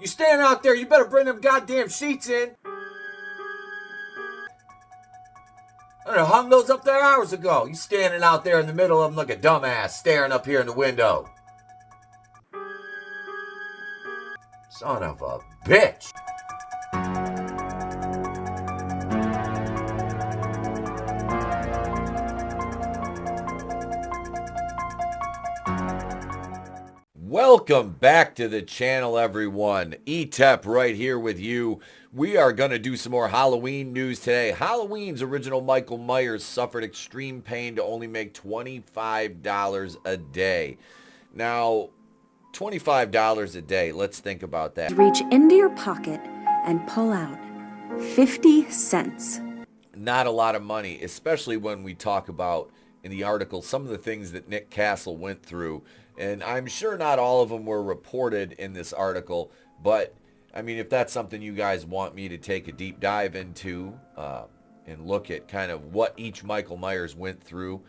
You standing out there, you better bring them goddamn sheets in. I done hung those up there hours ago. You standing out there in the middle of them like a dumbass, staring up here in the window. Son of a bitch. Welcome back to the channel, everyone. Etep right here with you. We are going to do some more Halloween news today. Halloween's original Michael Myers suffered extreme pain to only make $25 a day. Now, $25 a day, let's think about that. Reach into your pocket and pull out 50 cents. Not a lot of money, especially when we talk about, in the article, some of the things that Nick Castle went through. And I'm sure not all of them were reported in this article, but I mean, if that's something you guys want me to take a deep dive into and look at kind of what each Michael Myers went through,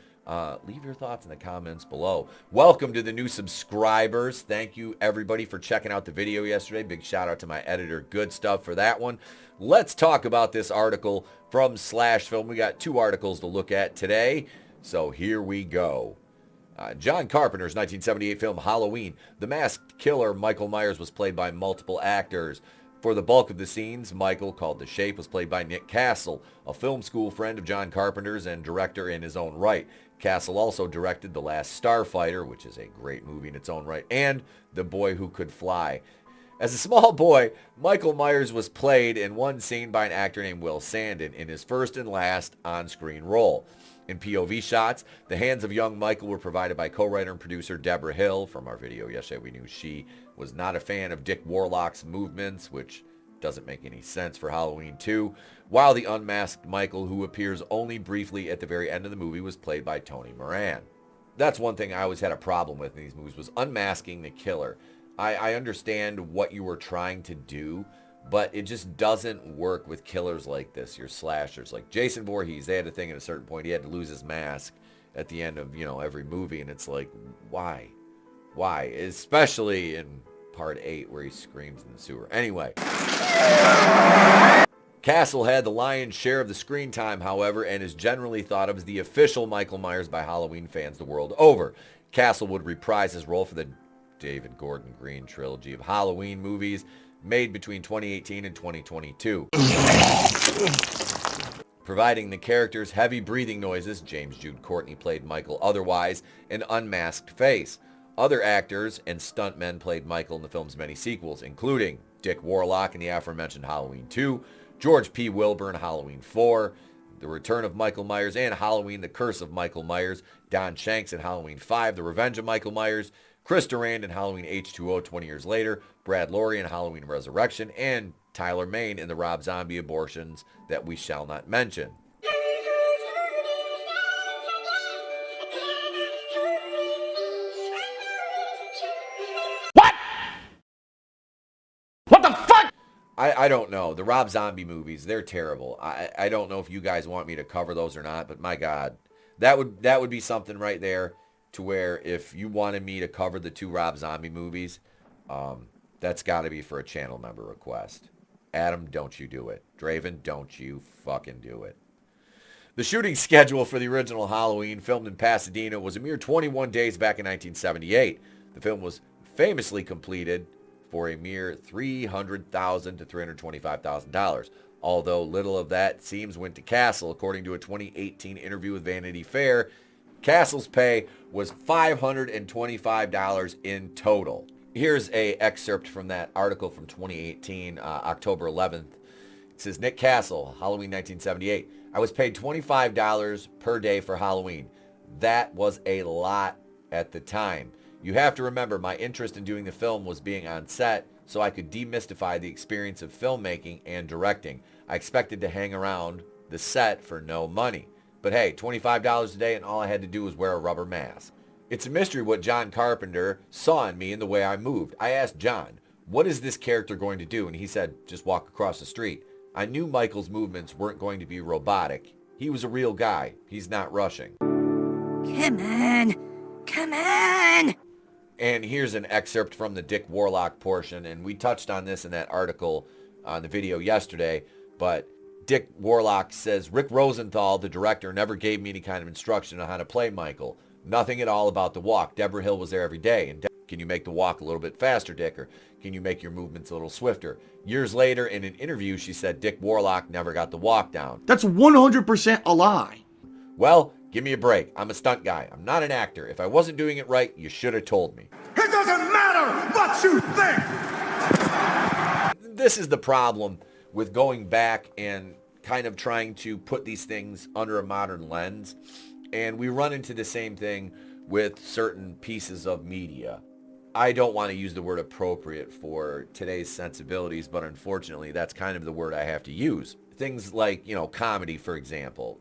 leave your thoughts in the comments below. Welcome to the new subscribers. Thank you, everybody, for checking out the video yesterday. Big shout out to my editor, Goodstuff, for that one. Let's talk about this article from Slash Film. We got two articles to look at today, so here we go. John Carpenter's 1978 film Halloween. The masked killer Michael Myers was played by multiple actors. For the bulk of the scenes, Michael, called The Shape, was played by Nick Castle, a film school friend of John Carpenter's and director in his own right. Castle also directed The Last Starfighter, which is a great movie in its own right, and The Boy Who Could Fly. As a small boy, Michael Myers was played in one scene by an actor named Will Sandin in his first and last on-screen role. In POV shots, the hands of young Michael were provided by co-writer and producer Deborah Hill. From our video yesterday, we knew she was not a fan of Dick Warlock's movements, which doesn't make any sense for Halloween 2, while the unmasked Michael, who appears only briefly at the very end of the movie, was played by Tony Moran. That's one thing I always had a problem with in these movies, was unmasking the killer. I understand what you were trying to do, but it just doesn't work with killers like this, your slashers. Like Jason Voorhees, they had a thing at a certain point. He had to lose his mask at the end of, every movie. And it's like, why? Why? Especially in part 8 where he screams in the sewer. Anyway. Castle had the lion's share of the screen time, however, and is generally thought of as the official Michael Myers by Halloween fans the world over. Castle would reprise his role for the David Gordon Green trilogy of Halloween movies made between 2018 and 2022. Providing the character's heavy breathing noises, James Jude Courtney played Michael otherwise, an unmasked face. Other actors and stuntmen played Michael in the film's many sequels, including Dick Warlock in the aforementioned Halloween 2, George P. Wilbur in Halloween 4, The Return of Michael Myers, and Halloween, The Curse of Michael Myers, Don Shanks in Halloween 5, The Revenge of Michael Myers, Chris Durand in Halloween H2O 20 years later, Brad Lorre in Halloween Resurrection, and Tyler Mane in the Rob Zombie abortions that we shall not mention. What? What the fuck? I don't know. The Rob Zombie movies, they're terrible. I don't know if you guys want me to cover those or not, but my God, that would be something right there to where if you wanted me to cover the 2 Rob Zombie movies, that's got to be for a channel member request. Adam, don't you do it. Draven, don't you fucking do it. The shooting schedule for the original Halloween, filmed in Pasadena, was a mere 21 days back in 1978. The film was famously completed for a mere $300,000 to $325,000. Although little of that seems went to Castle. According to a 2018 interview with Vanity Fair, Castle's pay was $525 in total. Here's an excerpt from that article from 2018, October 11th. It says, Nick Castle, Halloween 1978. I was paid $25 per day for Halloween. That was a lot at the time. You have to remember, my interest in doing the film was being on set so I could demystify the experience of filmmaking and directing. I expected to hang around the set for no money. But hey, $25 a day and all I had to do was wear a rubber mask. It's a mystery what John Carpenter saw in me and the way I moved. I asked John, what is this character going to do? And he said, just walk across the street. I knew Michael's movements weren't going to be robotic. He was a real guy. He's not rushing. Come on. Come on. And here's an excerpt from the Dick Warlock portion, and we touched on this in that article on the video yesterday, but Dick Warlock says, Rick Rosenthal, the director, never gave me any kind of instruction on how to play Michael. Nothing at all about the walk. Deborah Hill was there every day. And can you make the walk a little bit faster, Dick? Or can you make your movements a little swifter? Years later, in an interview, she said Dick Warlock never got the walk down. That's 100% a lie. Well, give me a break. I'm a stunt guy. I'm not an actor. If I wasn't doing it right, you should have told me. It doesn't matter what you think. This is the problem with going back and kind of trying to put these things under a modern lens. And we run into the same thing with certain pieces of media. I don't want to use the word appropriate for today's sensibilities, but unfortunately, that's kind of the word I have to use. Things like, comedy, for example.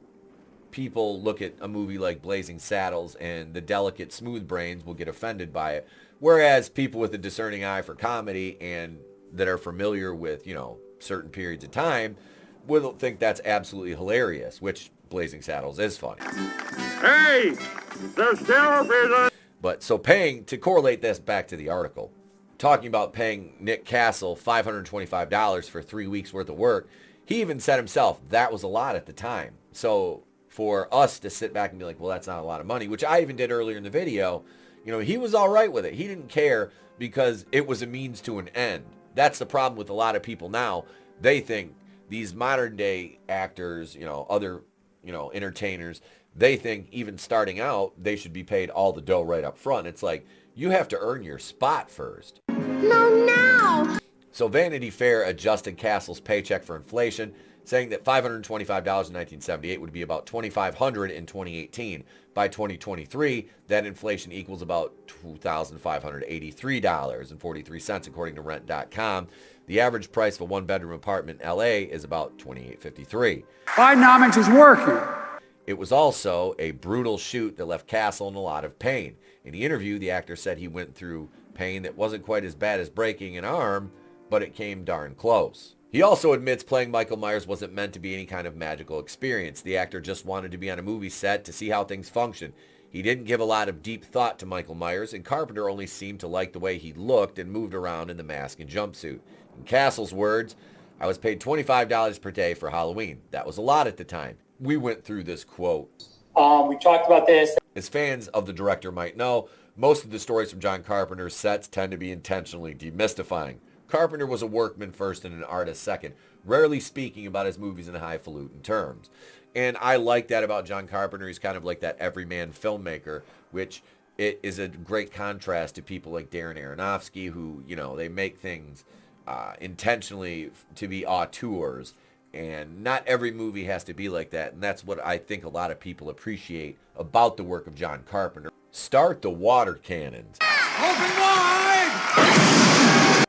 People look at a movie like Blazing Saddles and the delicate smooth brains will get offended by it. Whereas people with a discerning eye for comedy and that are familiar with, certain periods of time will think that's absolutely hilarious, which Blazing Saddles is funny. Hey, there's television. But so to correlate this back to the article, talking about paying Nick Castle $525 for 3 weeks worth of work, he even said himself that was a lot at the time. So for us to sit back and be like, well, that's not a lot of money, which I even did earlier in the video, he was all right with it. He didn't care because it was a means to an end. That's the problem with a lot of people now. They think these modern day actors, other, entertainers, they think even starting out, they should be paid all the dough right up front. It's like, you have to earn your spot first. No, now. So Vanity Fair adjusted Castle's paycheck for inflation, saying that $525 in 1978 would be about $2,500 in 2018. By 2023, that inflation equals about $2,583.43, according to Rent.com. The average price of a one-bedroom apartment in LA is about $2,853. Bidenomics is working. It was also a brutal shoot that left Castle in a lot of pain. In the interview, the actor said he went through pain that wasn't quite as bad as breaking an arm, but it came darn close. He also admits playing Michael Myers wasn't meant to be any kind of magical experience. The actor just wanted to be on a movie set to see how things function. He didn't give a lot of deep thought to Michael Myers, and Carpenter only seemed to like the way he looked and moved around in the mask and jumpsuit. In Castle's words, I was paid $25 per day for Halloween. That was a lot at the time. We went through this quote. We talked about this. As fans of the director might know, most of the stories from John Carpenter's sets tend to be intentionally demystifying. Carpenter was a workman first and an artist second, rarely speaking about his movies in highfalutin terms. And I like that about John Carpenter. He's kind of like that everyman filmmaker, which it is a great contrast to people like Darren Aronofsky, who, they make things intentionally to be auteurs. And not every movie has to be like that. And that's what I think a lot of people appreciate about the work of John Carpenter. Start the water cannons. Open wide.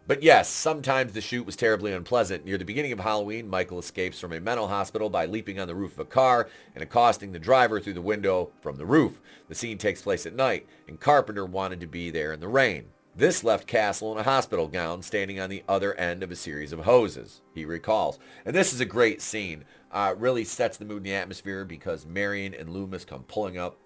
But yes, sometimes the shoot was terribly unpleasant. Near the beginning of Halloween, Michael escapes from a mental hospital by leaping on the roof of a car and accosting the driver through the window from the roof. The scene takes place at night, and Carpenter wanted to be there in the rain. This left Castle in a hospital gown, standing on the other end of a series of hoses, he recalls. And this is a great scene. Really sets the mood and the atmosphere because Marion and Loomis come pulling up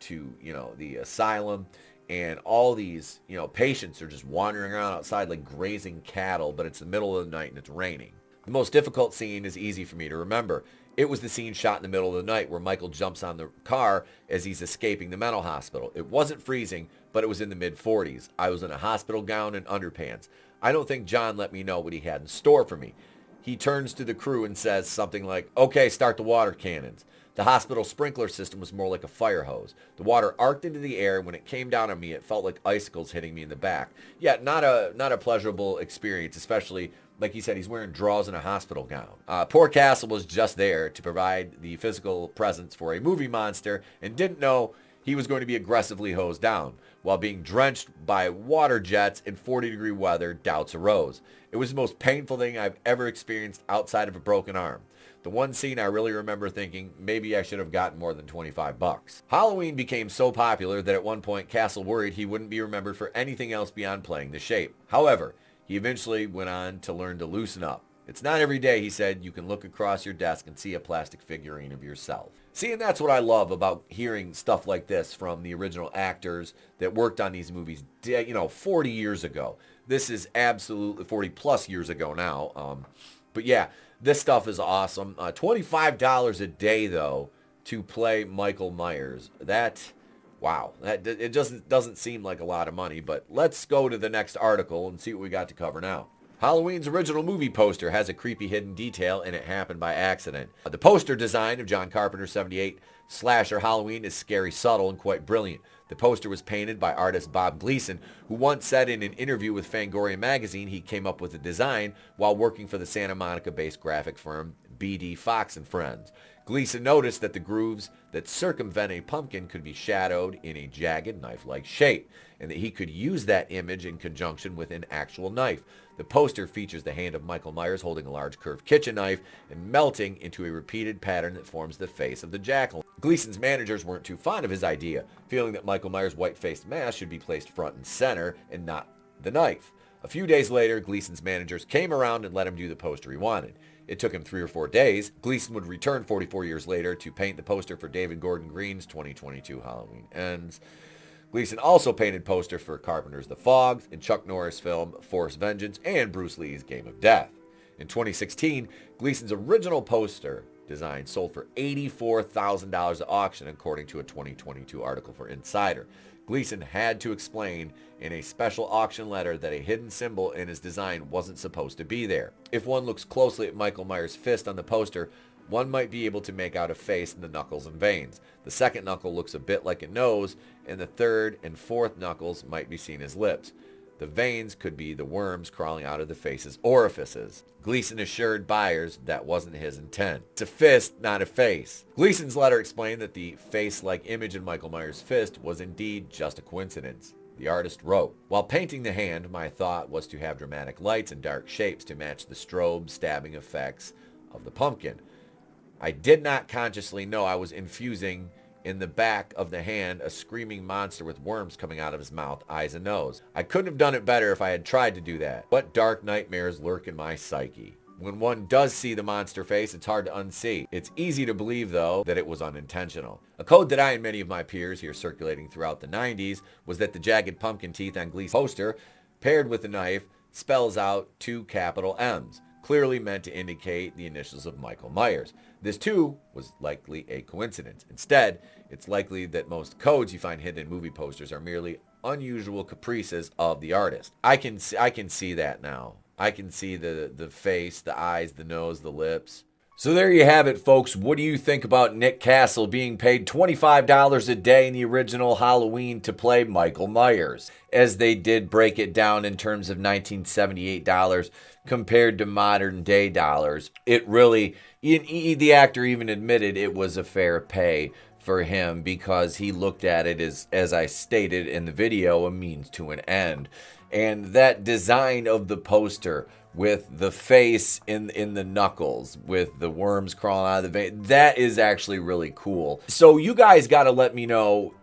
to, the asylum. And all these, patients are just wandering around outside like grazing cattle, but it's the middle of the night and it's raining. The most difficult scene is easy for me to remember. It was the scene shot in the middle of the night where Michael jumps on the car as he's escaping the mental hospital. It wasn't freezing, but it was in the mid-40s. I was in a hospital gown and underpants. I don't think John let me know what he had in store for me. He turns to the crew and says something like, okay, start the water cannons. The hospital sprinkler system was more like a fire hose. The water arced into the air. When it came down on me, it felt like icicles hitting me in the back. Yeah, not a pleasurable experience, especially, like he said, he's wearing drawers and a hospital gown. Poor Castle was just there to provide the physical presence for a movie monster and didn't know he was going to be aggressively hosed down. While being drenched by water jets in 40-degree weather, doubts arose. It was the most painful thing I've ever experienced outside of a broken arm. The one scene I really remember thinking, maybe I should have gotten more than $25. Halloween became so popular that at one point Castle worried he wouldn't be remembered for anything else beyond playing the Shape. However, he eventually went on to learn to loosen up. It's not every day, he said, you can look across your desk and see a plastic figurine of yourself. See, and that's what I love about hearing stuff like this from the original actors that worked on these movies, 40 years ago. This is absolutely 40 plus years ago now. But yeah, this stuff is awesome. $25 a day, though, to play Michael Myers. Wow, it just doesn't seem like a lot of money. But let's go to the next article and see what we got to cover now. Halloween's original movie poster has a creepy hidden detail, and it happened by accident. The poster design of John Carpenter's 78 slasher Halloween is scary, subtle, and quite brilliant. The poster was painted by artist Bob Gleason, who once said in an interview with Fangoria magazine he came up with the design while working for the Santa Monica-based graphic firm B.D. Fox & Friends. Gleason noticed that the grooves that circumvent a pumpkin could be shadowed in a jagged knife-like shape, and that he could use that image in conjunction with an actual knife. The poster features the hand of Michael Myers holding a large curved kitchen knife and melting into a repeated pattern that forms the face of the jackal. Gleason's managers weren't too fond of his idea, feeling that Michael Myers' white-faced mask should be placed front and center and not the knife. A few days later, Gleason's managers came around and let him do the poster he wanted. It took him 3 or 4 days. Gleason would return 44 years later to paint the poster for David Gordon Green's 2022 Halloween Ends. Gleason also painted poster for Carpenter's The Fog and Chuck Norris film Force Vengeance and Bruce Lee's Game of Death. In 2016, Gleason's original poster design sold for $84,000 at auction, according to a 2022 article for Insider. Gleason had to explain in a special auction letter that a hidden symbol in his design wasn't supposed to be there. If one looks closely at Michael Myers' fist on the poster, one might be able to make out a face in the knuckles and veins. The second knuckle looks a bit like a nose, and the third and fourth knuckles might be seen as lips. The veins could be the worms crawling out of the face's orifices. Gleason assured buyers that wasn't his intent. It's a fist, not a face. Gleason's letter explained that the face-like image in Michael Myers' fist was indeed just a coincidence. The artist wrote, "While painting the hand, my thought was to have dramatic lights and dark shapes to match the strobe stabbing effects of the pumpkin. I did not consciously know I was infusing in the back of the hand a screaming monster with worms coming out of his mouth, eyes, and nose. I couldn't have done it better if I had tried to do that. What dark nightmares lurk in my psyche? When one does see the monster face, it's hard to unsee. It's easy to believe, though, that it was unintentional." A code that I and many of my peers here circulating throughout the 90s was that the jagged pumpkin teeth on Gleason's poster, paired with the knife, spells out 2 capital M's, clearly meant to indicate the initials of Michael Myers. This, too, was likely a coincidence. Instead, it's likely that most codes you find hidden in movie posters are merely unusual caprices of the artist. I can see that now. I can see the face, the eyes, the nose, the lips. So there you have it, folks. What do you think about Nick Castle being paid $25 a day in the original Halloween to play Michael Myers? As they did break it down in terms of $1978 compared to modern day dollars, it really, the actor even admitted it was a fair pay for him because he looked at it as I stated in the video, a means to an end. And that design of the poster with the face in the knuckles, with the worms crawling out of the vein, that is actually really cool. So you guys got to let me know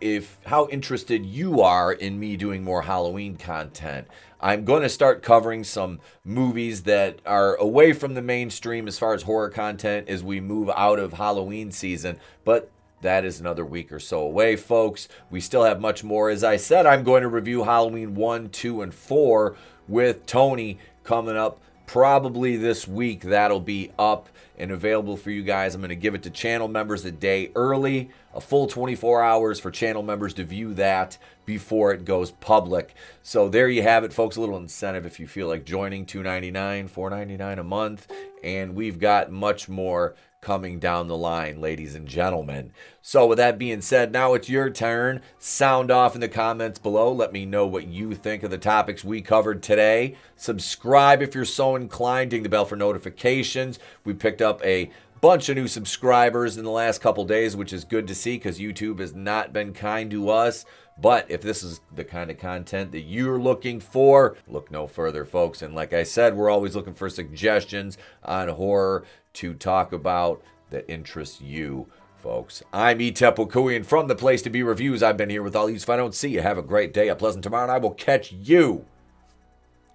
how interested you are in me doing more Halloween content. I'm going to start covering some movies that are away from the mainstream as far as horror content as we move out of Halloween season, but that is another week or so away, folks. We still have much more. As I said, I'm going to review Halloween 1, 2, and 4 with Tony coming up probably this week. That'll be up and available for you guys. I'm going to give it to channel members a day early, a full 24 hours for channel members to view that before it goes public. So there you have it, folks. A little incentive if you feel like joining. $2.99, $4.99 a month, and we've got much more coming down the line, ladies and gentlemen. So with that being said, now it's your turn. Sound off in the comments below. Let me know what you think of the topics we covered today. Subscribe if you're so inclined. Ding the bell for notifications. We picked up a bunch of new subscribers in the last couple days, which is good to see because YouTube has not been kind to us. But if this is the kind of content that you're looking for, look no further, folks. And like I said, we're always looking for suggestions on horror to talk about that interests you, folks. I'm Etep, and from the Place to Be Reviews, I've been here with all you. If I don't see you, have a great day, a pleasant tomorrow, and I will catch you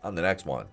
on the next one.